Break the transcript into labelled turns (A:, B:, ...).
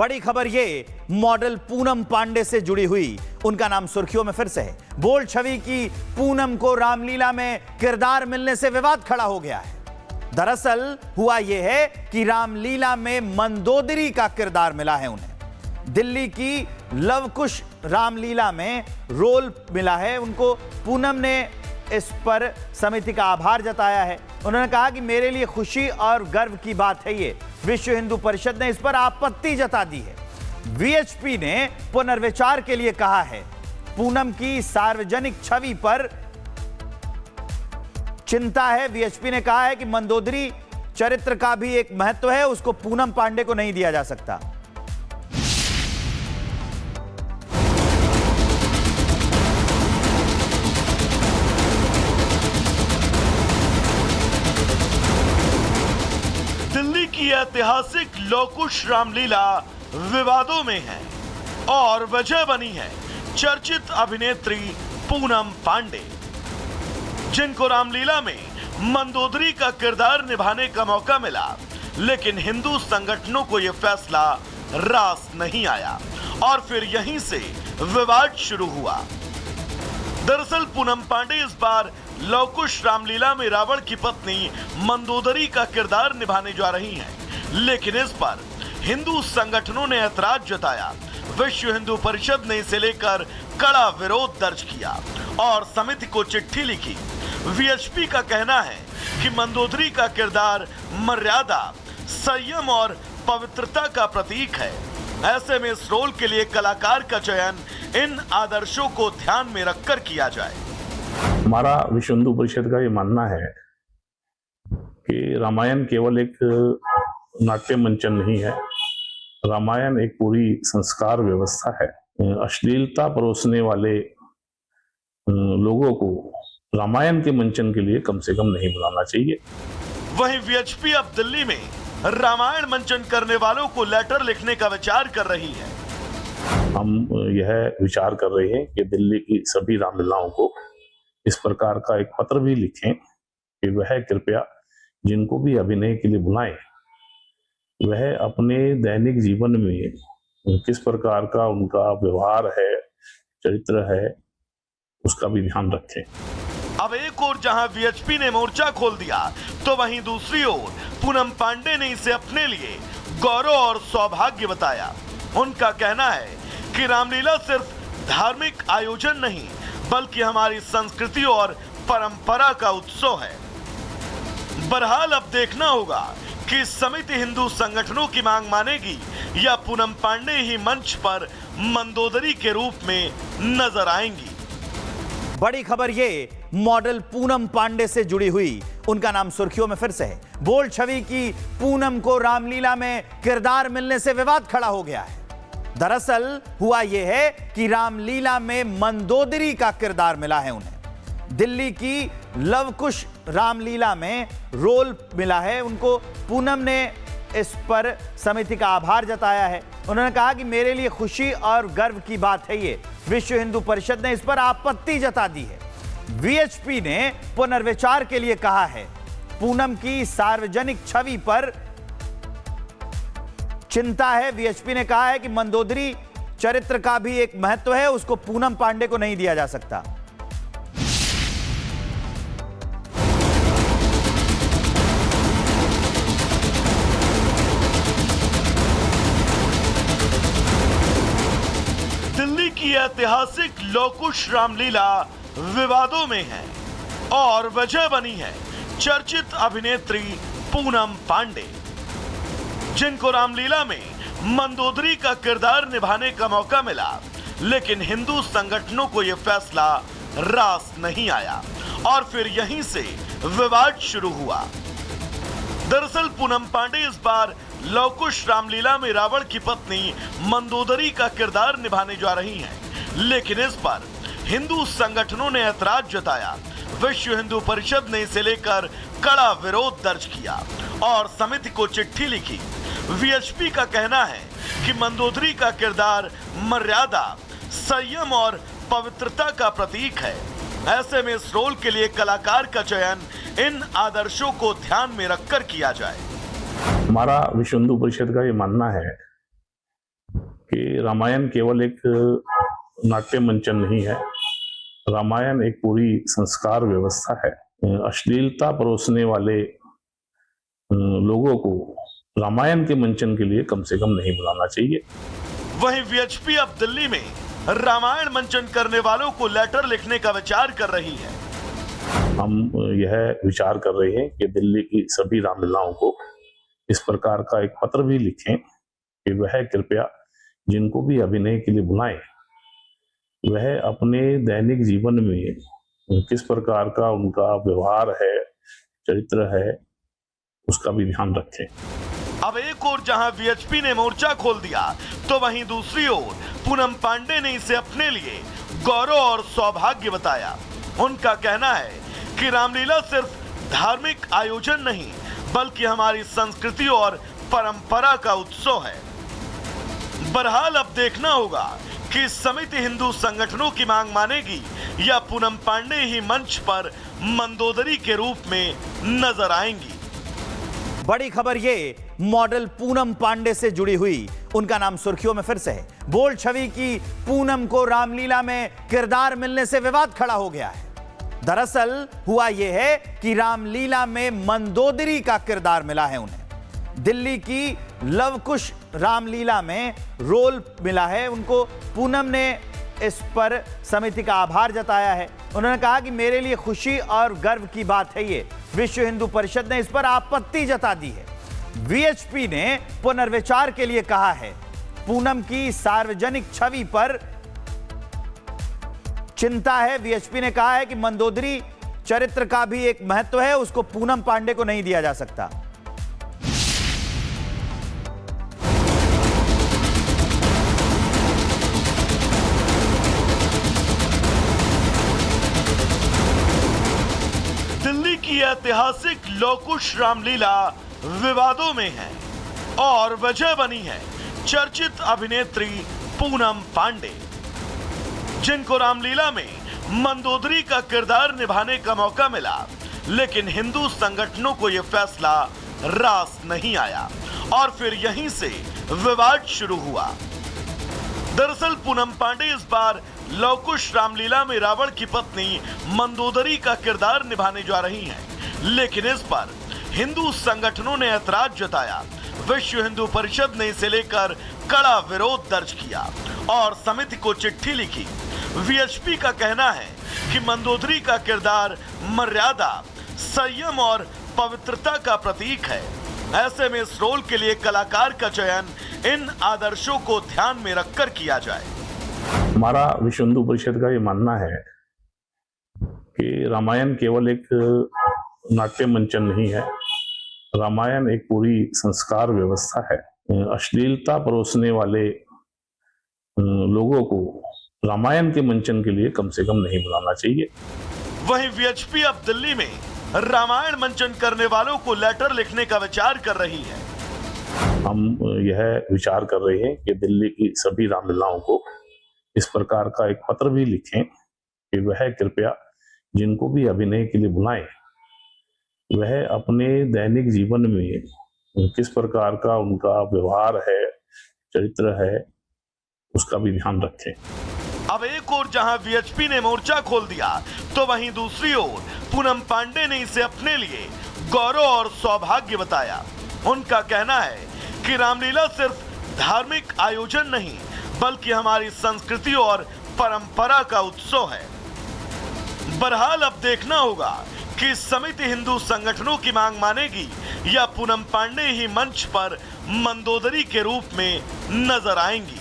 A: बड़ी खबर ये मॉडल पूनम पांडे से जुड़ी हुई। उनका नाम सुर्खियों में फिर से है। बोल्ड छवि की पूनम को रामलीला में किरदार मिलने से विवाद खड़ा हो गया है। दरअसल हुआ यह है कि रामलीला में मंदोदरी का किरदार मिला है उन्हें। दिल्ली की लवकुश रामलीला में रोल मिला है उनको। पूनम ने इस पर समिति का आभार जताया है। उन्होंने कहा कि मेरे लिए खुशी और गर्व की बात है ये। विश्व हिंदू परिषद ने इस पर आपत्ति जता दी है। वीएचपी ने पुनर्विचार के लिए कहा है। पूनम की सार्वजनिक छवि पर चिंता है। वीएचपी ने कहा है कि मंदोदरी चरित्र का भी एक महत्व है, उसको पूनम पांडे को नहीं दिया जा सकता।
B: दिल्ली की ऐतिहासिक लवकुश रामलीला विवादों में है और वजह बनी है चर्चित अभिनेत्री पूनम पांडे, जिनको रामलीला में मंदोदरी का किरदार निभाने का मौका मिला, लेकिन हिंदू संगठनों को यह फैसला रास नहीं आया और फिर यहीं से विवाद शुरू हुआ। दरअसल पूनम पांडे इस बार लवकुश रामलीला में रावण की पत्नी मंदोदरी का किरदार निभाने जा रही हैं, लेकिन इस पर हिंदू संगठनों ने ऐतराज जताया। विश्व हिंदू परिषद ने इसे लेकर कड़ा विरोध दर्ज किया और समिति को चिट्ठी लिखी। वीएचपी का कहना है कि मंदोदरी का किरदार मर्यादा, संयम और पवित्रता का प्रतीक है। ऐसे में इस रोल के लिए कलाकार का चयन इन आदर्शों को ध्यान में रखकर किया जाए।
C: हमारा विश्व हिंदू परिषद का ये मानना है कि रामायण केवल एक नाट्य मंचन नहीं है। रामायण एक पूरी संस्कार व्यवस्था है। अश्लीलता परोसने वाले लोगों को रामायण के मंचन के लिए कम से कम नहीं बुलाना चाहिए।
B: वहीं वीएचपी अब दिल्ली में रामायण मंचन करने वालों को लेटर लिखने का विचार कर रही है।
C: हम यह विचार कर रहे हैं कि दिल्ली की सभी रामलीलाओं को इस प्रकार का एक पत्र भी लिखें कि वह कृपया जिनको भी अभिनय के लिए बुलाएं, वह अपने दैनिक जीवन में किस प्रकार का उनका व्यवहार है, चरित्र है, उसका भी ध्यान रखें।
B: अब एक ओर जहां वीएचपी ने मोर्चा खोल दिया, तो वहीं दूसरी ओर पूनम पांडे ने इसे अपने लिए गौरव और सौभाग्य बताया। उनका कहना है कि रामलीला सिर्फ धार्मिक आयोजन नहीं, बल्कि हमारी संस्कृति और परंपरा का उत्सव है। बहरहाल अब देखना होगा कि समिति हिंदू संगठनों की मांग मानेगी या पूनम पांडे ही मंच पर मंदोदरी के रूप में नजर आएंगी।
A: बड़ी खबर ये मॉडल पूनम पांडे से जुड़ी हुई। उनका नाम सुर्खियों में फिर से है। बोल्ड छवि की पूनम को रामलीला में किरदार मिलने से विवाद खड़ा हो गया है। दरअसल हुआ यह है कि रामलीला में मंदोदरी का किरदार मिला है उन्हें। दिल्ली की लवकुश रामलीला में रोल मिला है उनको। पूनम ने इस पर समिति का आभार जताया है। उन्होंने कहा कि मेरे लिए खुशी और गर्व की बात है ये। विश्व हिंदू परिषद ने इस पर आपत्ति जता दी है। वीएचपी ने पुनर्विचार के लिए कहा है। पूनम की सार्वजनिक छवि पर चिंता है। वीएचपी ने कहा है कि मंदोदरी चरित्र का भी एक महत्व है, उसको पूनम पांडे को नहीं दिया जा सकता।
B: दिल्ली की ऐतिहासिक लवकुश रामलीला विवादों में है और वजह बनी है चर्चित अभिनेत्री पूनम पांडे, जिनको रामलीला में मंदोदरी का किरदार निभाने का मौका मिला, लेकिन हिंदू संगठनों को यह फैसला रास नहीं आया और फिर यहीं से विवाद शुरू हुआ। दरअसल पूनम पांडे इस बार लवकुश रामलीला में रावण की पत्नी मंदोदरी का किरदार निभाने जा रही हैं, लेकिन इस पर हिंदू संगठनों ने ऐतराज जताया। विश्व हिंदू परिषद ने इसे लेकर कड़ा विरोध दर्ज किया और समिति को चिट्ठी लिखी। वीएचपी का कहना है कि मंदोदरी का किरदार मर्यादा, संयम और पवित्रता का प्रतीक है। ऐसे में इस रोल के लिए कलाकार का चयन इन आदर्शों को ध्यान में रखकर किया जाए।
C: हमारा विश्व हिंदू परिषद का ये मानना है कि रामायण केवल एक नाट्य मंचन नहीं है। रामायण एक पूरी संस्कार व्यवस्था है। अश्लीलता परोसने वाले लोगों को रामायण के मंचन के लिए कम से कम नहीं बुलाना चाहिए।
B: वहीं वीएचपी अब दिल्ली में रामायण मंचन करने वालों को लेटर लिखने का विचार कर रही है।
C: हम यह विचार कर रहे हैं कि दिल्ली की सभी रामलीलाओं को इस प्रकार का एक पत्र भी लिखें कि वह कृपया जिनको भी अभिनय के लिए बुलाएं, वह अपने दैनिक जीवन में किस प्रकार का उनका व्यवहार है, चरित्र है, उसका भी ध्यान रखें।
B: अब एक ओर जहां वीएचपी ने मोर्चा खोल दिया, तो वहीं दूसरी ओर पूनम पांडे ने इसे अपने लिए गौरव और सौभाग्य बताया। उनका कहना है कि रामलीला सिर्फ धार्मिक आयोजन नहीं, बल्कि हमारी संस्कृति और परंपरा का उत्सव है। बहरहाल अब देखना होगा कि समिति हिंदू संगठनों की मांग मानेगी या पूनम पांडे ही मंच पर मंदोदरी के रूप में नजर आएंगी।
A: बड़ी खबर ये मॉडल पूनम पांडे से जुड़ी हुई। उनका नाम सुर्खियों में फिर से है। बोल्ड छवि की पूनम को रामलीला में किरदार मिलने से विवाद खड़ा हो गया है। दरअसल हुआ यह है कि रामलीला में मंदोदरी का किरदार मिला है उन्हें। दिल्ली की लवकुश रामलीला में रोल मिला है उनको। पूनम ने इस पर समिति का आभार जताया है। उन्होंने कहा कि मेरे लिए खुशी और गर्व की बात है ये। विश्व हिंदू परिषद ने इस पर आपत्ति जता दी है। वीएचपी ने पुनर्विचार के लिए कहा है। पूनम की सार्वजनिक छवि पर चिंता है। वीएचपी ने कहा है कि मंदोदरी चरित्र का भी एक महत्व है, उसको पूनम पांडे को नहीं दिया जा सकता।
B: दिल्ली की ऐतिहासिक लवकुश रामलीला विवादों में है और वजह बनी है चर्चित अभिनेत्री पूनम पांडे, जिनको रामलीला में मंदोदरी का किरदार निभाने का मौका मिला। लेकिन हिंदू संगठनों को यह फैसला रास नहीं आया और फिर यहीं से विवाद शुरू हुआ। दरअसल पूनम पांडे इस बार लवकुश रामलीला में रावण की पत्नी मंदोदरी का किरदार निभाने जा रही हैं, लेकिन इस पर हिंदू संगठनों ने ऐतराज जताया। विश्व हिंदू परिषद ने इसे लेकर कड़ा विरोध दर्ज किया और समिति को चिट्ठी लिखी। वीएचपी का कहना है कि मंदोदरी का किरदार मर्यादा, संयम और पवित्रता का प्रतीक है। ऐसे में इस रोल के लिए कलाकार का चयन इन आदर्शों को ध्यान में रखकर किया जाए।
C: हमारा विश्व हिंदू परिषद का ये मानना है कि रामायण केवल एक नाट्य मंचन नहीं है। रामायण एक पूरी संस्कार व्यवस्था है। अश्लीलता परोसने वाले लोगों को रामायण के मंचन के लिए कम से कम नहीं बुलाना चाहिए।
B: वहीं वीएचपी अब दिल्ली में रामायण मंचन करने वालों को लेटर लिखने का विचार कर रही है।
C: हम यह विचार कर रहे हैं कि दिल्ली की सभी रामलीलाओं को इस प्रकार का एक पत्र भी लिखें कि वह कृपया जिनको भी अभिनय के लिए बुलाएं, वह अपने दैनिक जीवन में किस प्रकार का उनका व्यवहार है, चरित्र है, उसका भी ध्यान रखें।
B: अब एक ओर जहां वीएचपी ने मोर्चा खोल दिया, तो वहीं दूसरी ओर पूनम पांडे ने इसे अपने लिए गौरव और सौभाग्य बताया। उनका कहना है कि रामलीला सिर्फ धार्मिक आयोजन नहीं, बल्कि हमारी संस्कृति और परंपरा का उत्सव है। बहरहाल अब देखना होगा कि समिति हिंदू संगठनों की मांग मानेगी या पूनम पांडे ही मंच पर मंदोदरी के रूप में नजर आएंगी।